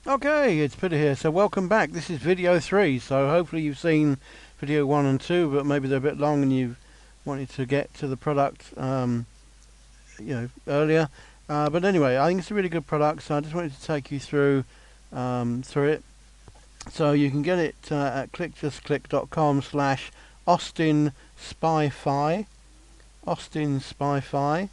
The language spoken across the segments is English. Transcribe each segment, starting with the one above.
Okay, it's Peter here. So welcome back. This is video 3. So hopefully you've seen video 1 and 2, but maybe they're a bit long and you wanted to get to the product, earlier. But anyway, I think it's a really good product. So I just wanted to take you through it. So you can get it at clickjustclick.com/Austin SpyFy. Austin SpyFy.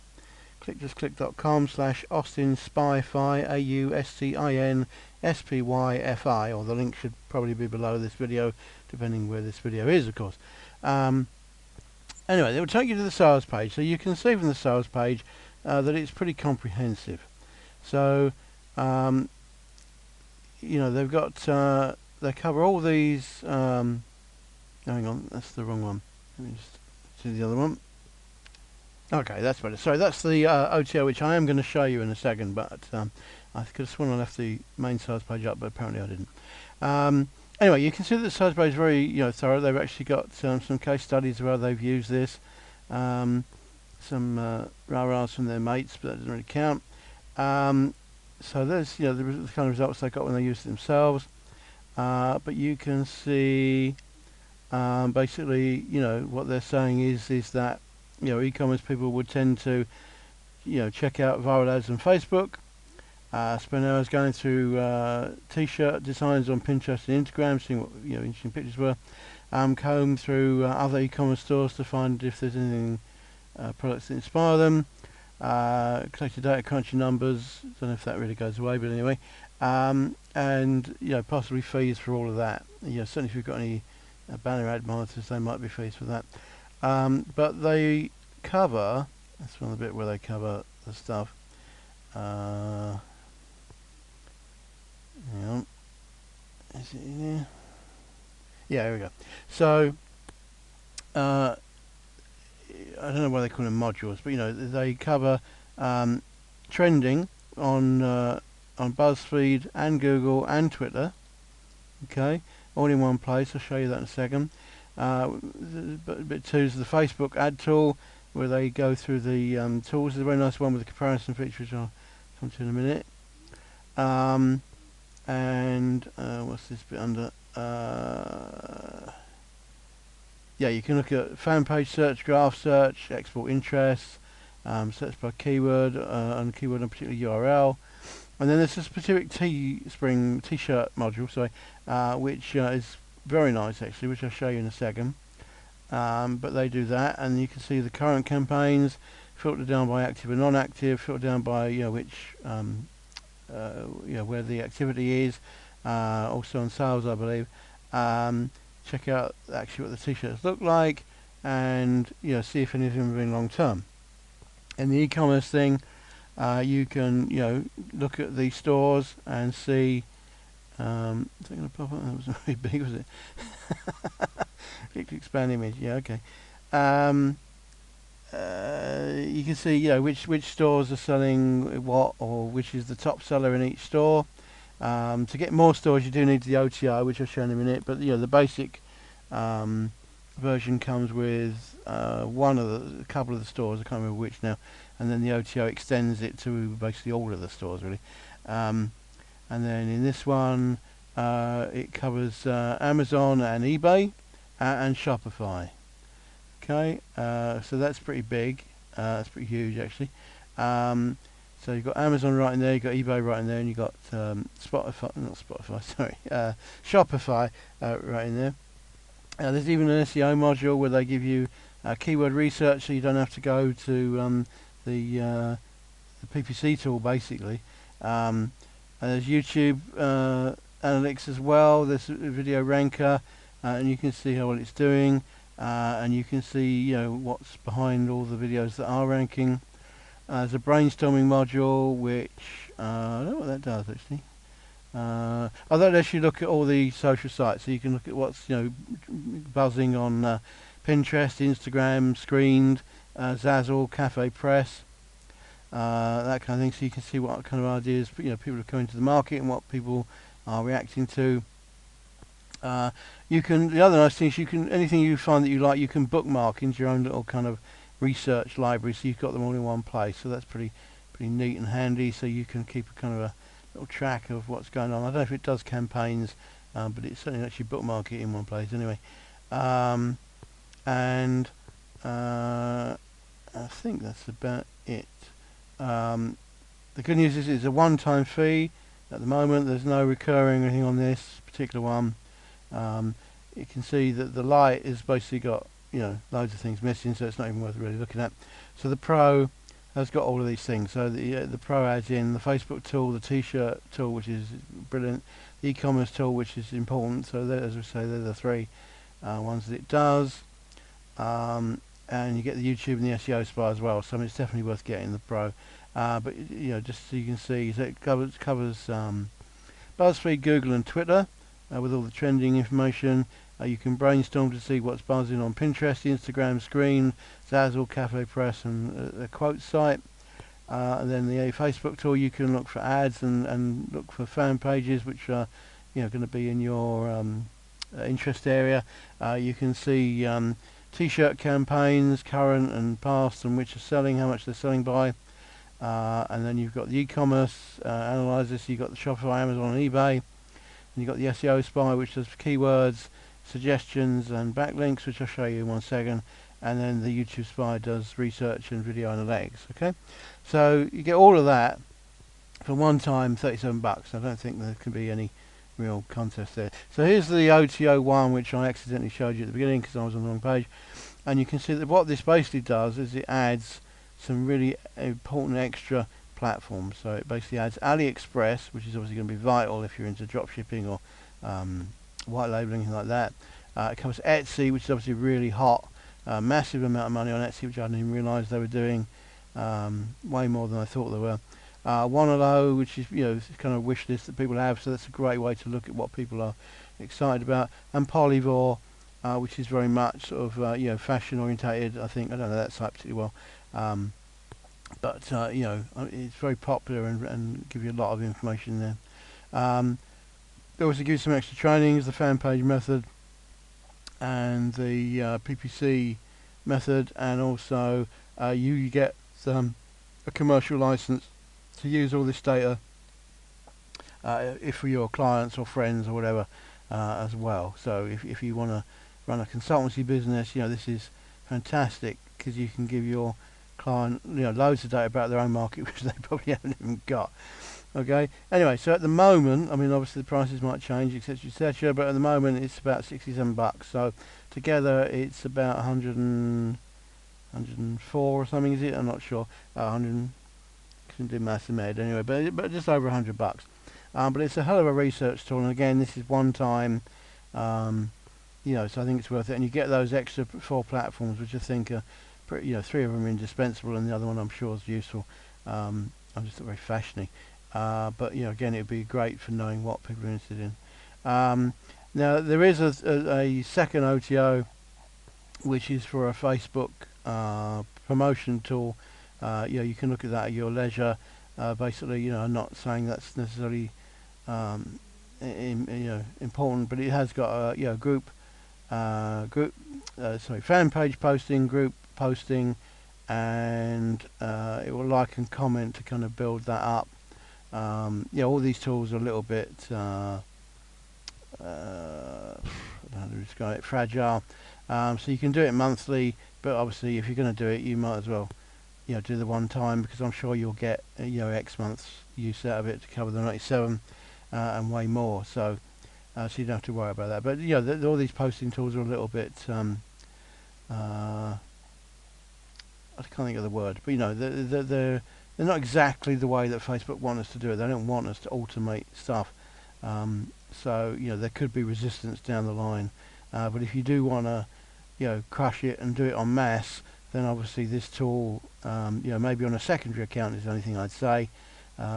clickjustclick.com/Austin SpyFy, AUSTIN SPYFI, or the link should probably be below this video, depending where this video is, of course. Anyway, it will take you to the sales page, so you can see from the sales page that it's pretty comprehensive. So, they've got, they cover all these, hang on, that's the wrong one. Let me just do the other one. Okay, that's better. Sorry, that's the OTO, which I am going to show you in a second, but I could have sworn I left the main sales page up, but apparently I didn't. Anyway, you can see that the sales page is very thorough. They've actually got some case studies where they've used this, some rah-rahs from their mates, but that doesn't really count. So there's the kind of results they got when they used it themselves. But you can see basically what they're saying is that e-commerce people would tend to check out viral ads on Facebook, spend hours going through T-shirt designs on Pinterest and Instagram, seeing what interesting pictures were, comb through other e-commerce stores to find if there's anything products that inspire them, collected data, crunching numbers. Don't know if that really goes away, but anyway, and possibly fees for all of that. Certainly if you've got any banner ad monitors, they might be fees for that. But they cover, that's one of the bit where they cover the stuff. Hang on. Is it in here? Yeah, here we go. So, I don't know why they call them modules, but they cover trending on BuzzFeed and Google and Twitter. Okay, all in one place. I'll show you that in a second. Bit 2 is the Facebook ad tool, where they go through the tools. There's a very nice one with the comparison feature, which I'll come to in a minute. And what's this bit under? Yeah, you can look at fan page search, graph search, export interests, search by keyword, and keyword and particular URL. And then there's a specific Teespring T-shirt module, which is very nice actually, which I'll show you in a second. But they do that, and you can see the current campaigns, filtered down by active and non-active, filtered down by which where the activity is, also on sales, I believe. Check out actually what the T-shirts look like, and see if any of them are being long term. In the e-commerce thing, you can look at the stores and see. Is that going to pop up? That wasn't very big, was it? Click to expand image. Yeah, okay. You can see which stores are selling what, or which is the top seller in each store. To get more stores, you do need the OTO, which I'll show in a minute. But the basic version comes with a couple of the stores. I can't remember which now, and then the OTO extends it to basically all of the stores, really. And then in this one, it covers Amazon and eBay and Shopify. Okay, so that's pretty big. That's pretty huge, actually. So you've got Amazon right in there, you've got eBay right in there, and you've got Shopify right in there. There's even an SEO module where they give you keyword research, so you don't have to go to the PPC tool, basically. There's YouTube analytics as well. There's a video ranker, and you can see how well it's doing, and you can see what's behind all the videos that are ranking. There's a brainstorming module, which I don't know what that does actually. That lets you look at all the social sites, so you can look at what's buzzing on Pinterest, Instagram, Screened, Zazzle, Cafe Press. That kind of thing, so you can see what kind of ideas people are coming to the market and what people are reacting to. The other nice thing is anything you find that you like, you can bookmark into your own little kind of research library, so you've got them all in one place. So that's pretty neat and handy. So you can keep a kind of a little track of what's going on. I don't know if it does campaigns, but it certainly lets you bookmark it in one place anyway. And I think that's about it. The good news is it's a one-time fee. At the moment there's no recurring or anything on this particular one. You can see that the Lite has basically got, you know, loads of things missing, so it's not even worth really looking at. So the Pro has got all of these things. So the Pro adds in the Facebook tool, the T-shirt tool, which is brilliant, the e-commerce tool, which is important. So as we say, they're the three ones that it does. And you get the YouTube and the SEO Spy as well. So I mean, it's definitely worth getting the Pro. But you know, just so you can see, so it covers BuzzFeed, Google, and Twitter with all the trending information. You can brainstorm to see what's buzzing on Pinterest, Instagram, Screen, Zazzle, Cafe Press, and a quote site. And then the Facebook tool, you can look for ads and look for fan pages, which are, you know, going to be in your interest area. You can see T-shirt campaigns, current and past, and which are selling, how much they're selling by. And then you've got the e-commerce analyzer, so you've got the Shopify, Amazon, and eBay. And you've got the SEO Spy, which does keywords, suggestions, and backlinks, which I'll show you in 1 second. And then the YouTube Spy does research and video analytics. Okay, so you get all of that for one time, $37. I don't think there can be any real contest there. So here's the OTO one, which I accidentally showed you at the beginning because I was on the wrong page. And you can see that what this basically does is it adds some really important extra platforms. So it basically adds AliExpress, which is obviously going to be vital if you're into dropshipping or white labeling, anything like that. It covers Etsy, which is obviously really hot. Massive amount of money on Etsy, which I didn't even realise they were doing. Way more than I thought they were. Wanalo, which is, you know, kind of a wish list that people have, so that's a great way to look at what people are excited about. And Polyvore, which is very much sort of you know, fashion orientated. I think I don't know that site particularly well, but you know, it's very popular and give you a lot of information there. They also give you some extra trainings, the fan page method and the PPC method, and also you get a commercial license to use all this data if for your clients or friends or whatever as well. So if you want to run a consultancy business, you know, this is fantastic because you can give your client, you know, loads of data about their own market, which they probably haven't even got. Okay, anyway, so at the moment, I mean, obviously the prices might change, etc, etc, but at the moment it's about $67. So together it's about 104 or something, is it? I'm not sure. 100, couldn't do maths in my head anyway, but just over $100. But it's a hell of a research tool, and again, this is one time, you know, so I think it's worth it. And you get those extra 4 platforms, which I think are pretty, you know, 3 of them are indispensable, and the other one I'm sure is useful. I'm just not very fashiony. But you know, again, it would be great for knowing what people are interested in. Now there is a second OTO, which is for a Facebook promotion tool. You know, you can look at that at your leisure. Basically, you know, I'm not saying that's necessarily you know, important, but it has got a, you know, fan page posting, group posting, and it will like and comment to kind of build that up. Yeah, all these tools are a little bit I don't know how to describe it, fragile. So you can do it monthly, but obviously if you're going to do it, you might as well, you know, do the one time, because I'm sure you'll get, you know, X months use out of it to cover the 97 and way more. So so you don't have to worry about that. But you know, all these posting tools are a little bit I can't think of the word, but you know, they're not exactly the way that Facebook want us to do it. They don't want us to automate stuff. So you know, there could be resistance down the line. But if you do want to, you know, crush it and do it en masse, then obviously this tool, you know, maybe on a secondary account is the only thing I'd say,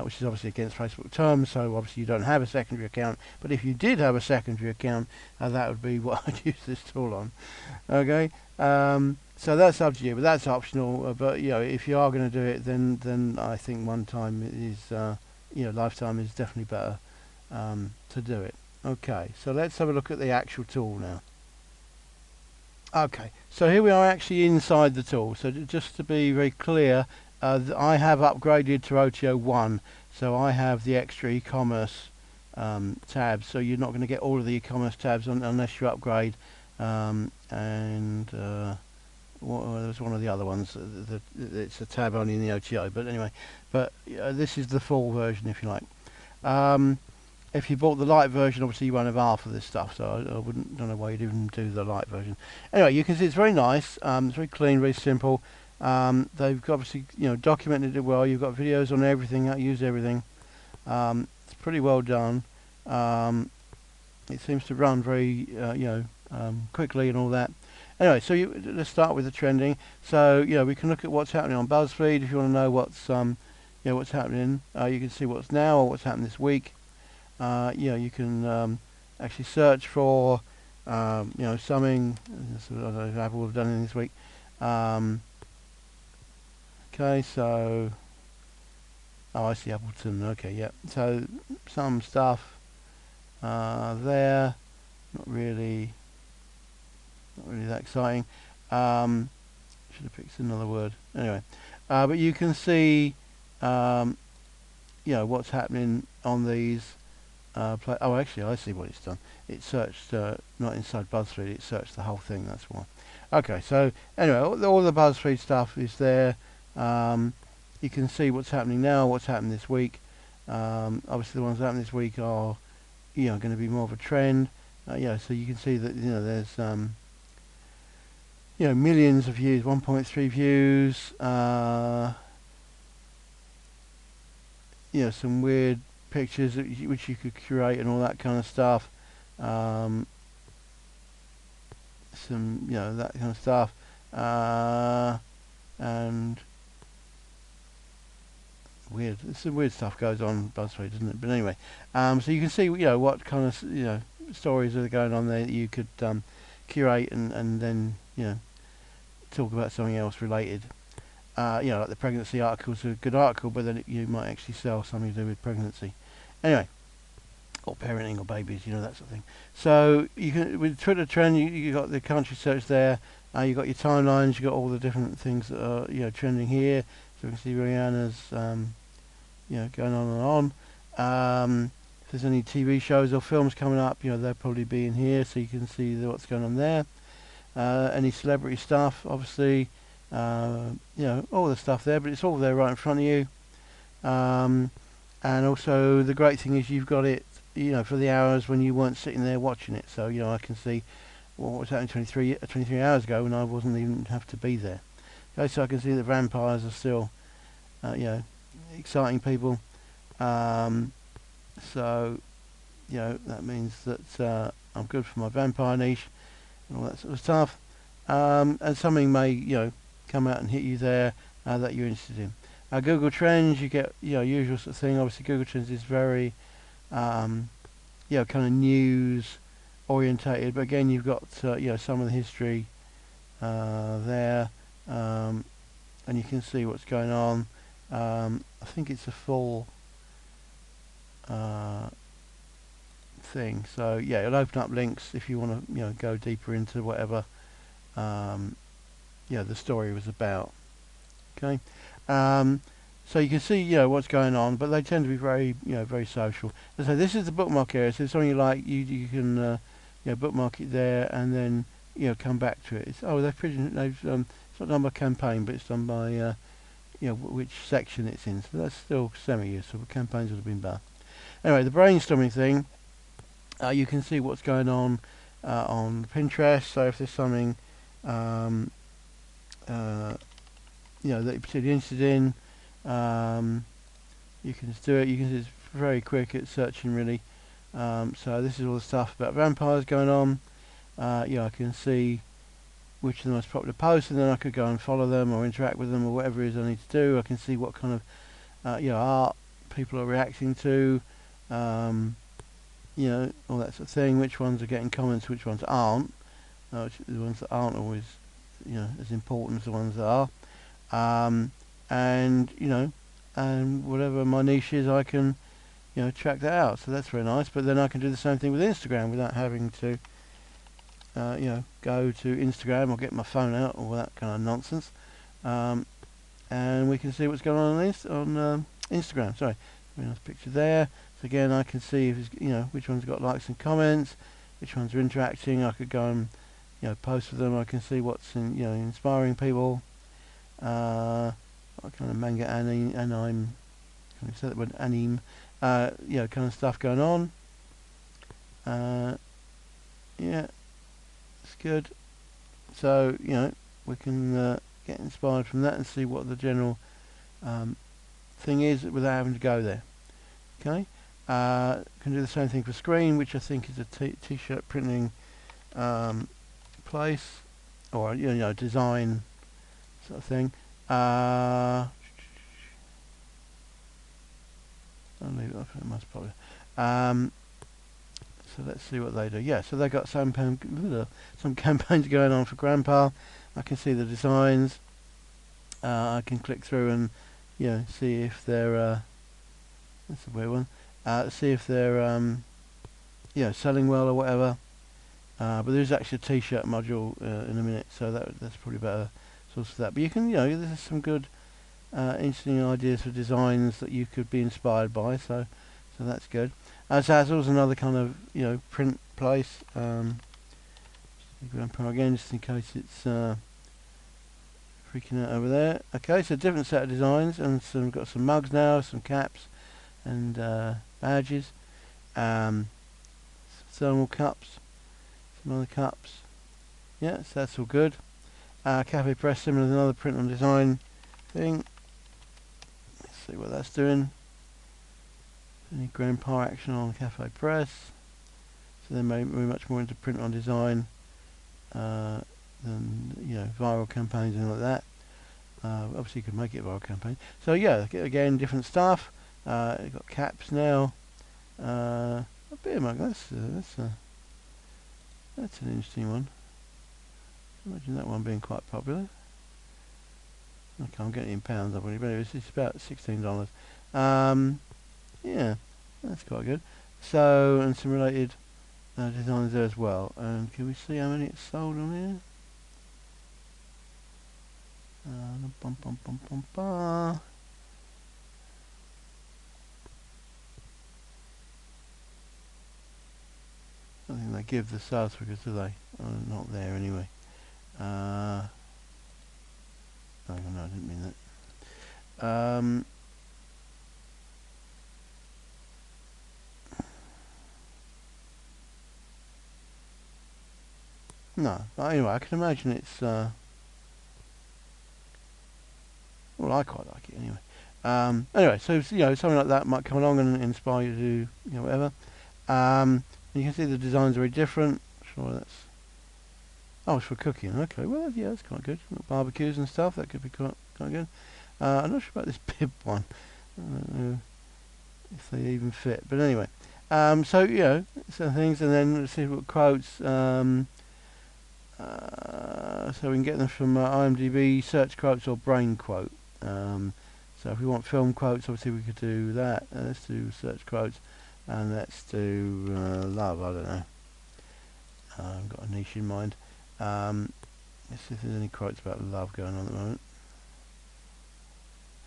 which is obviously against Facebook terms. So obviously you don't have a secondary account. But if you did have a secondary account, that would be what I'd use this tool on. Okay. So that's up to you, but that's optional. But you know, if you are going to do it, then I think one time is, you know, lifetime is definitely better to do it. Okay, so let's have a look at the actual tool now. Okay, so here we are actually inside the tool. So just to be very clear, I have upgraded to OTO 1. So I have the extra e-commerce tabs, so you're not going to get all of the e-commerce tabs unless you upgrade. And there's one of the other ones. It's a tab only in the OTO, but anyway. But this is the full version, if you like. If you bought the light version, obviously you won't have half of this stuff, so I don't know why you'd even do the light version. Anyway, you can see it's very nice. It's very clean, very simple. They've obviously documented it well. You've got videos on everything, how to use everything. It's pretty well done. It seems to run very quickly and all that. Anyway, so let's start with the trending. So we can look at what's happening on BuzzFeed if you want to know what's what's happening. You can see what's now or what's happened this week. You can actually search for something. I don't know if Apple have done it this week. Okay, so I see Appleton. Okay, yeah. So some stuff there, not really that exciting. Should have picked another word. Anyway, but you can see what's happening on these. Oh, actually, I see what it's done. It searched not inside BuzzFeed. It searched the whole thing. That's why. Okay, so anyway, all the BuzzFeed stuff is there. You can see what's happening now, what's happened this week. Obviously, the ones that happened this week are going to be more of a trend. So you can see that there's millions of views, 1.3 views. Some weird pictures which you could curate and all that kind of stuff. Some that kind of stuff. And weird. Some weird stuff goes on BuzzFeed, doesn't it? But anyway, so you can see what kind of stories are going on there that you could curate and then talk about something else related. Like the pregnancy article is a good article, but then you might actually sell something to do with pregnancy. Anyway, or parenting or babies, that sort of thing. So you can with Twitter trend, you got the country search there. You got your timelines. You got all the different things that are trending here. So you can see Rihanna's going on and on. If there's any TV shows or films coming up, they'll probably be in here, so you can see what's going on there. Any celebrity stuff, obviously. All the stuff there, but it's all there right in front of you. And also the great thing is you've got it for the hours when you weren't sitting there watching it, so I can see what was happening 23 hours ago when I wasn't even have to be there. Okay, so I can see that vampires are still exciting people. So that means that I'm good for my vampire niche and all that sort of stuff. And something may come out and hit you there that you're interested in. Google Trends, you get usual sort of thing. Obviously, Google Trends is very kind of news orientated, but again, you've got some of the history there, and you can see what's going on. I think it's a full thing. So yeah, it'll open up links if you want to go deeper into whatever the story was about. Okay, so you can see what's going on, but they tend to be very very social. So this is the bookmark area. So if something you like, you can bookmark it there and then come back to it. It's it's not done by campaign, but it's done by which section it's in. So that's still semi-useful, but campaigns would have been better. Anyway, the brainstorming thing, you can see what's going on Pinterest. So if there's something that you're particularly interested in, you can just do it. You can see it's very quick at searching, really. So this is all the stuff about vampires going on. I can see which are the most popular posts, and then I could go and follow them or interact with them or whatever it is I need to do. I can see what kind of art people are reacting to, all that sort of thing. Which ones are getting comments, which ones aren't. The ones that aren't always as important as the ones that are. And whatever my niche is, I can track that out. So that's very nice. But then I can do the same thing with Instagram without having to go to Instagram or get my phone out or that kind of nonsense. And we can see what's going on Instagram. Sorry, Very nice picture there. So again, I can see if it's, which one's got likes and comments, which ones are interacting. I could go and post with them. I can see what's inspiring people. What kind of manga anime, can we say that word, anime, kind of stuff going on. Yeah, it's good. So we can get inspired from that and see what the general thing is without having to go there. Okay, can do the same thing for screen, which I think is a t-shirt printing place, or design sort of thing. I'll leave it off, it must probably. So let's see what they do. Yeah, so they've got some campaigns going on for Grandpa. I can see the designs. I can click through and see if they're that's a weird one. See if they're selling well or whatever. But there's actually a t-shirt module in a minute, so that's probably better source for that. But you can there's some good interesting ideas for designs that you could be inspired by. So that's good. So that's also another kind of print place. Grandpa again, just in case it's freaking out over there. Okay, so different set of designs, and got some mugs now, some caps, and badges, thermal cups, some other cups. Yeah, so that's all good. Cafe Preston, with another print on design thing. Let's see what that's doing. Any Grandpa action on Cafe Press. So they're much more into print on design than viral campaigns and like that. Obviously you could make it a viral campaign. So yeah, again, different stuff. You've got caps now. A beer mug. That's an interesting one. Imagine that one being quite popular. Okay, I'm getting it in pounds, I believe, but it's about $16. Yeah, that's quite good. So, and some related designs there as well. And can we see how many it's sold on here? I think they give the sales figures, do they? Oh, not there anyway. Oh, no, I didn't mean that. No, but anyway, I can imagine it's well, I quite like it anyway. Anyway, so something like that might come along and inspire you to do whatever. You can see the designs are very different. Sure, that's it's for cooking. Okay, well yeah, that's quite good. Barbecues and stuff, that could be quite good. I'm not sure about this bib one. I don't know if they even fit, but anyway. So some things, and then let's see what quotes. So we can get them from IMDb, search quotes, or brain quote. So if we want film quotes, obviously we could do that. Let's do search quotes, and let's do love. I don't know. I've got a niche in mind. Let's see if there's any quotes about love going on at the moment.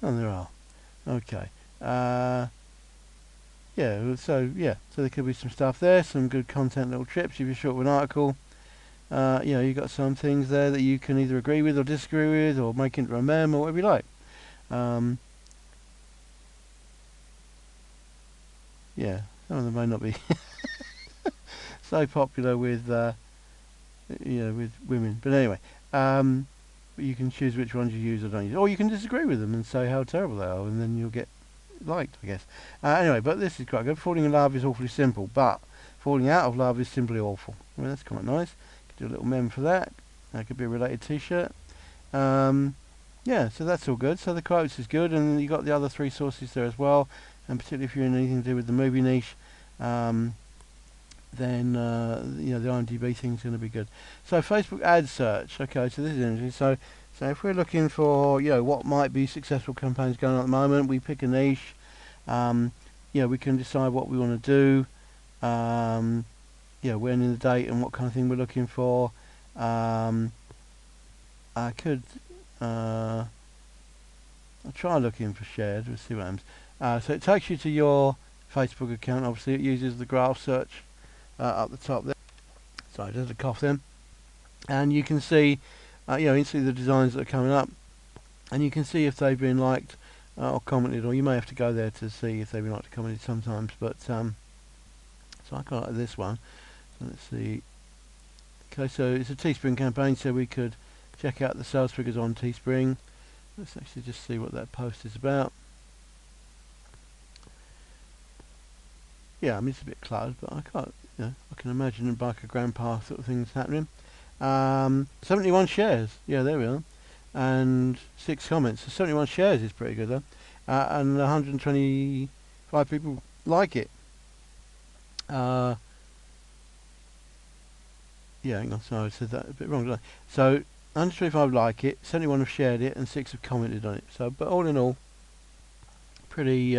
Oh, there are. Okay. So there could be some stuff there, some good content, little tips if you're short of an article. You've got some things there that you can either agree with or disagree with, or make into a meme, or whatever you like. Some of them may not be so popular with with women, but anyway, you can choose which ones you use or don't use, or you can disagree with them and say how terrible they are, and then you'll get liked, I guess. Anyway, but this is quite good. Falling in love is awfully simple, but falling out of love is simply awful. Well, that's quite nice. Could do a little meme for that. That could be a related t-shirt. So that's all good. So the quotes is good, and you got the other three sources there as well, and particularly if you're in anything to do with the movie niche, then the IMDb thing's going to be good. So Facebook ad search. Okay, so this is interesting. So if we're looking for what might be successful campaigns going on at the moment, we pick a niche. We can decide what we want to do. When in the date and what kind of thing we're looking for. I could I'll try looking for shared. We'll see what happens. So it takes you to your Facebook account. Obviously it uses the graph search up the top there. Sorry, there's a cough then. And you can see, you can see the designs that are coming up, and you can see if they've been liked or commented, or you may have to go there to see if they've been liked or commented sometimes. But so I quite like this one. So let's see. Okay, so it's a Teespring campaign, so we could check out the sales figures on Teespring. Let's actually just see what that post is about. Yeah, I mean it's a bit cluttered, but I can't, I can imagine a biker grandpa sort of things happening. 71 shares, yeah, there we are, and 6 comments. So 71 shares is pretty good though, and 125 people like it. Yeah, hang on, sorry, I said that a bit wrong, didn't I? So 125 like it, 71 have shared it, and 6 have commented on it. So, but all in all, pretty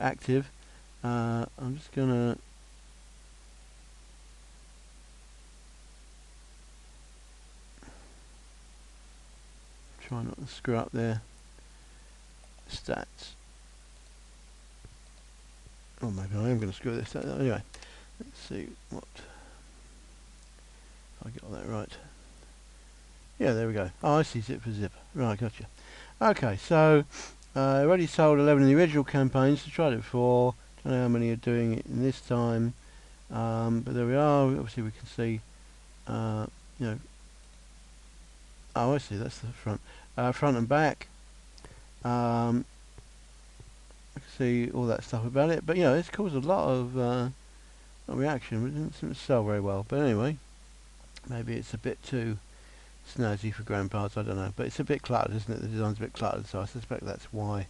active. I'm just gonna try not to screw up their stats. Or maybe I am going to screw this up. Anyway, let's see what if I got that right. Yeah, there we go. Oh, I see, zip for zip. Right, gotcha. Okay, so already sold 11 in the original campaigns. So tried it before. Don't know how many are doing it in this time, but there we are. Obviously, we can see, Oh, I see. That's the front, front and back. I can see all that stuff about it, but it's caused a lot of reaction. But it didn't seem to sell very well. But anyway, maybe it's a bit too snazzy for grandpas. I don't know, but it's a bit cluttered, isn't it? The design's a bit cluttered, so I suspect that's why.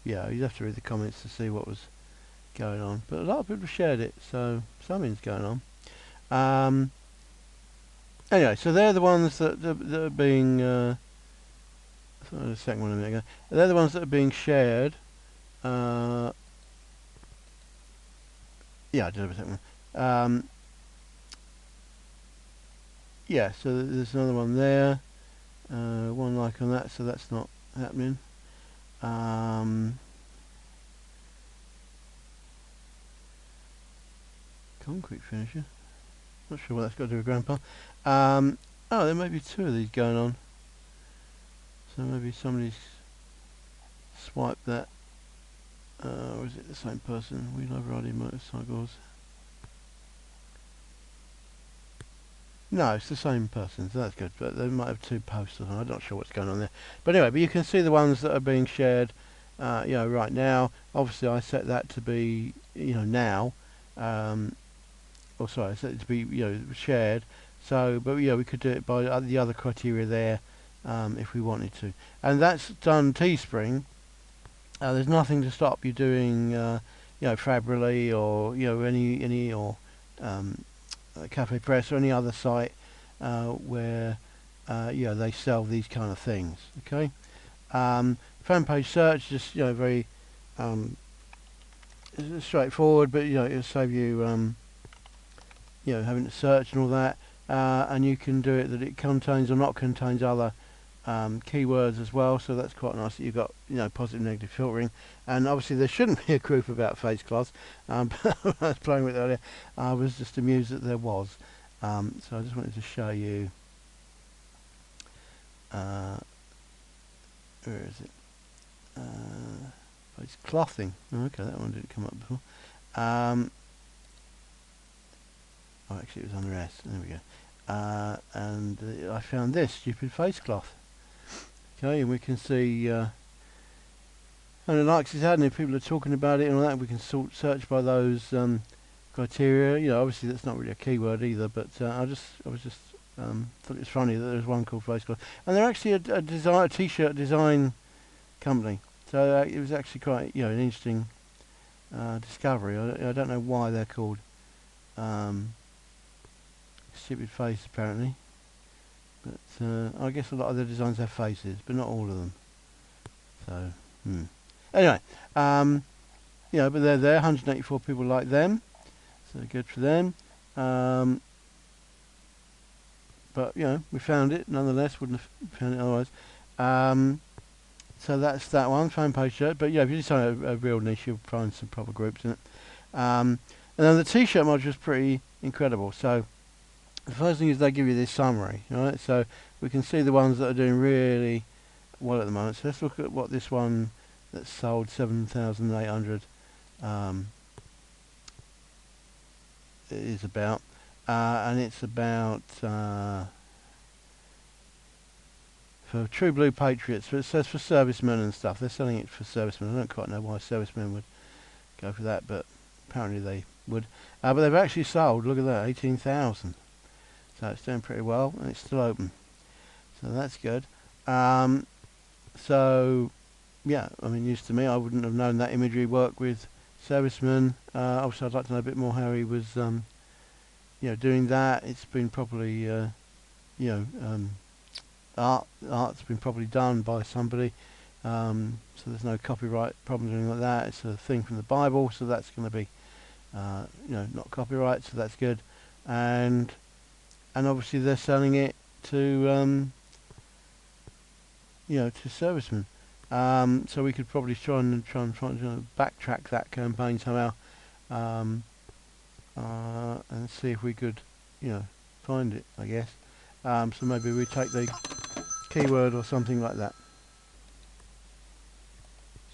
Yeah, you'd have to read the comments to see what was going on, but a lot of people shared it, so something's going on. Anyway, so they're the ones that are being the second one a minute ago. They're the ones that are being shared. Yeah, I did have a second one. Yeah, so there's another one there. One like on that, so that's not happening. Concrete finisher. Not sure what that's got to do with Grandpa. Oh, there may be 2 of these going on. So maybe somebody's swiped that. Or is it the same person? We love riding motorcycles. No, it's the same person, so that's good. But they might have 2 posts or something. I'm not sure what's going on there. But anyway, but you can see the ones that are being shared, right now. Obviously, I set that to be, now. Or sorry, I set it to be, shared. So, but we could do it by the other criteria there, if we wanted to. And that's done Teespring. There's nothing to stop you doing, Fabrily or any or Cafe Press or any other site where they sell these kind of things. Okay, Fanpage search just very straightforward, but it'll save you having to search and all that, and you can do it that it contains or not contains other keywords as well, so that's quite nice that you've got positive and negative filtering. And obviously there shouldn't be a group about face cloths, but when I was playing with it earlier, I was just amused that there was. So I just wanted to show you where is it? Face clothing. Okay, that one didn't come up before. Oh, actually it was under S. There we go. And I found this stupid face cloth. Okay, and we can see how many likes it's had, and if people are talking about it and all that, we can search by those criteria. Obviously that's not really a keyword either, but I was just thought it was funny that there's one called face cloth, and they're actually a T-shirt design company. So it was actually quite an interesting discovery. I don't know why they're called stupid face apparently, but I guess a lot of the designs have faces, but not all of them. So anyway, but they're there. 184 people like them, so good for them. but you know, we found it nonetheless. Wouldn't have found it otherwise. So that's that one, Fanpage shirt. But yeah, if you decide a real niche, you'll find some proper groups in it. And then the T-shirt module is pretty incredible. So the first thing is they give you this summary, right? So we can see the ones that are doing really well at the moment. So let's look at what this one that sold 7,800 is about. And it's about for True Blue Patriots. But it says for servicemen and stuff. They're selling it for servicemen. I don't quite know why servicemen would go for that, but apparently they would. But they've actually sold, look at that, 18,000. So it's doing pretty well, and it's still open. So that's good. So, yeah, I mean, news to me. I wouldn't have known that imagery worked with servicemen. Obviously, I'd like to know a bit more how he was, doing that. It's been properly, art's been properly done by somebody. So there's no copyright problem or anything like that. It's a thing from the Bible, so that's going to be, not copyright, so that's good. And obviously they're selling it to, to servicemen. So we could probably try and backtrack that campaign somehow, and see if we could, find it, I guess. So maybe we take the keyword or something like that.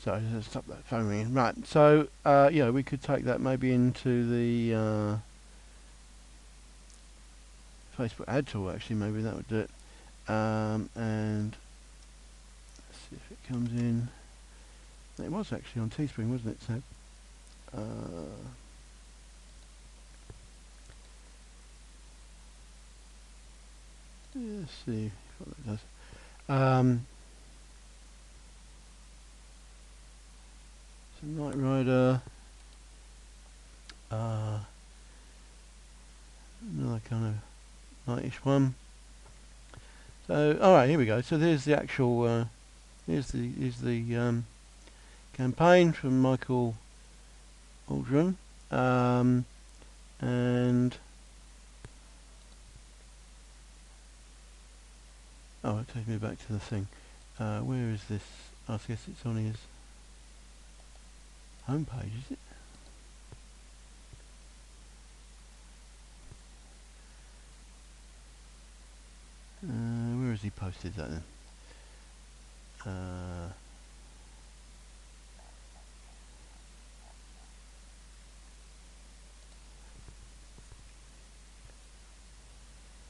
Sorry, let's stop that phone ringing. Right, so we could take that maybe into the Facebook ad tool. Actually, maybe that would do it. And let's see if it comes in. It was actually on Teespring, wasn't it? So let's see what that does. So Knight Rider, another kind of nightish one. So alright, here we go. So there's the actual here's the campaign from Michael Aldrin, and it takes me back to the thing. Where is this? I guess it's on his homepage, is it? Where has he posted that then?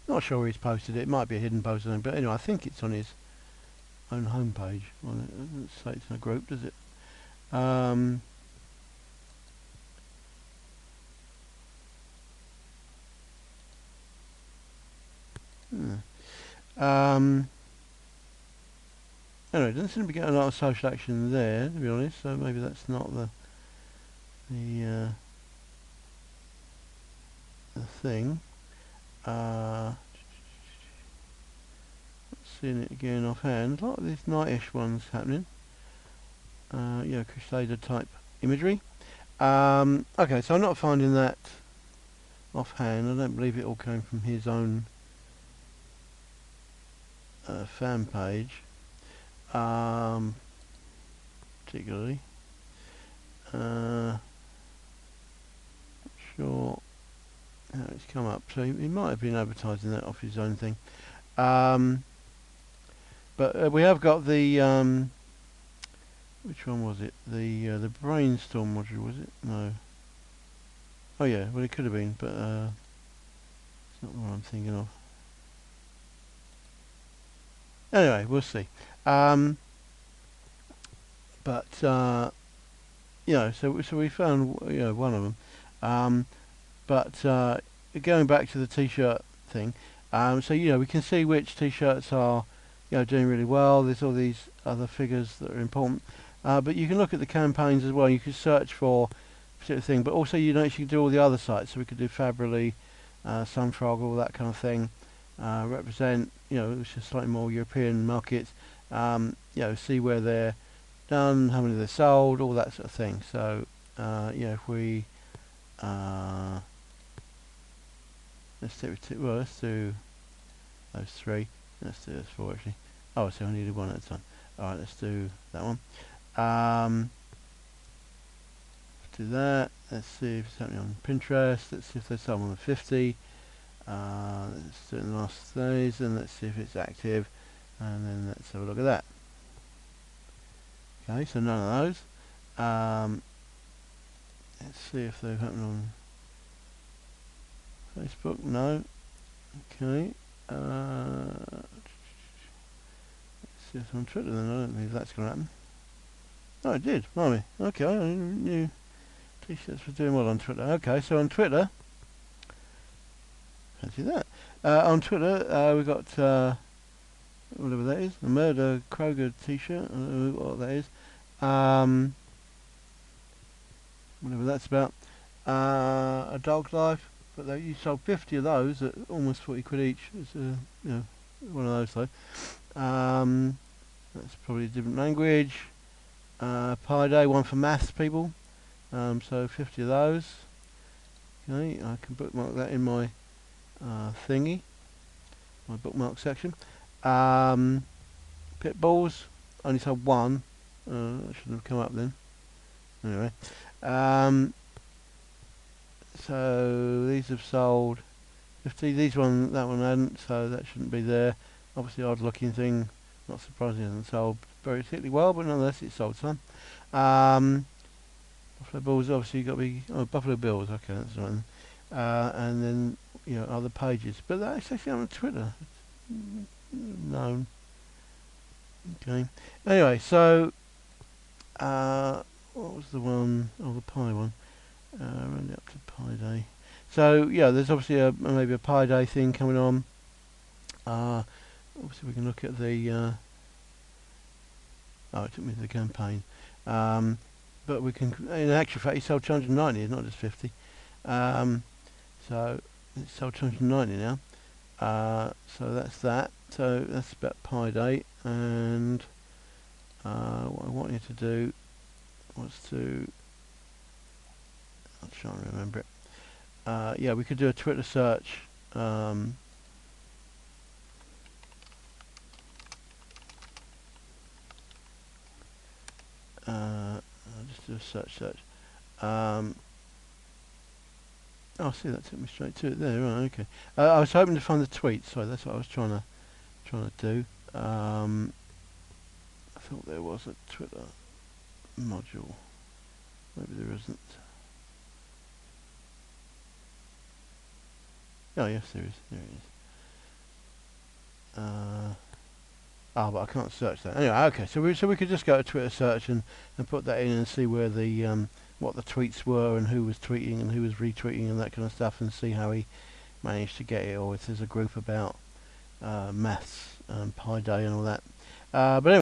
Not sure where he's posted it. It might be a hidden post or something, but anyway, I think it's on his own homepage. Well, it doesn't say it's in a group, does it? Anyway, it doesn't seem to be getting a lot of social action there, to be honest. So maybe that's not the thing. Not seeing it again offhand. A lot of these nightish ones happening. Crusader type imagery. Okay, so I'm not finding that offhand. I don't believe it all came from his own fan page, particularly. Not sure how it's come up. So he might have been advertising that off his own thing. But we have got the which one was it? The Brainstorm module, was it? No. Oh yeah, well it could have been, but it's not the one I'm thinking of. Anyway, we'll see. So we found one of them. But going back to the T-shirt thing, so we can see which T-shirts are doing really well. There's all these other figures that are important, but you can look at the campaigns as well. You can search for a particular thing, but also you can do all the other sites. So we could do Fabrily, Sunfrog, all that kind of thing. Represent, it's just slightly more European markets. See where they're done, how many they sold, all that sort of thing. So if we let's do those 3. Let's do this 4 actually. Oh, so I needed 1 at a time. Alright, let's do that one. Do that. Let's see if it's happening on Pinterest. Let's see if there's someone with 50. Let's do it in the last days, and let's see if it's active, and then let's have a look at that. Okay, so none of those. Let's see if they've happened on Facebook. No. Okay. Let's see if it's on Twitter then. I don't think that's going to happen. Oh, it did. Blimey. Okay, I knew T-shirts were doing well on Twitter. Okay, so on Twitter, fancy that. On Twitter, we've got whatever that is, a Murder Kroger T-shirt. I don't know what that is. Whatever that's about. A Dog Life, but you sold 50 of those at almost 40 quid each. It's one of those though. That's probably a different language. Pi Day, one for maths people. So 50 of those. Okay, I can bookmark that in my thingy, my bookmark section. Pit bulls, only sold 1. That shouldn't have come up then. Anyway, so these have sold 50. That one hadn't, so that shouldn't be there. Obviously, odd looking thing. Not surprising, it hasn't sold very particularly well, but nonetheless, it sold some. Buffalo Bills, obviously, got to be Buffalo Bills. Okay, that's right. And then other pages, but that's actually on Twitter. Known. Okay. Anyway, so what was the one? Oh, the pie one. Round it up to Pi Day. So yeah, there's obviously maybe a Pi Day thing coming on. Obviously, we can look at the. Oh, it took me to the campaign. But we can, in actual fact, he sold 290, not just 50. So it's sold 290 now. So that's that. So that's about Pi Day. And what I want you to do was to, I'll try and remember it. Yeah, we could do a Twitter search. I'll just do a search. Oh, see, that took me straight to it there. Right, okay. I was hoping to find the tweet. Sorry, that's what I was trying to do. I thought there was a Twitter module. Maybe there isn't. Oh, yes, there is. There it is. But I can't search that. Anyway, okay. So we could just go to Twitter search and put that in and see where the what the tweets were and who was tweeting and who was retweeting and that kind of stuff, and see how he managed to get it, or if there's a group about maths and Pi Day and all that. But anyway.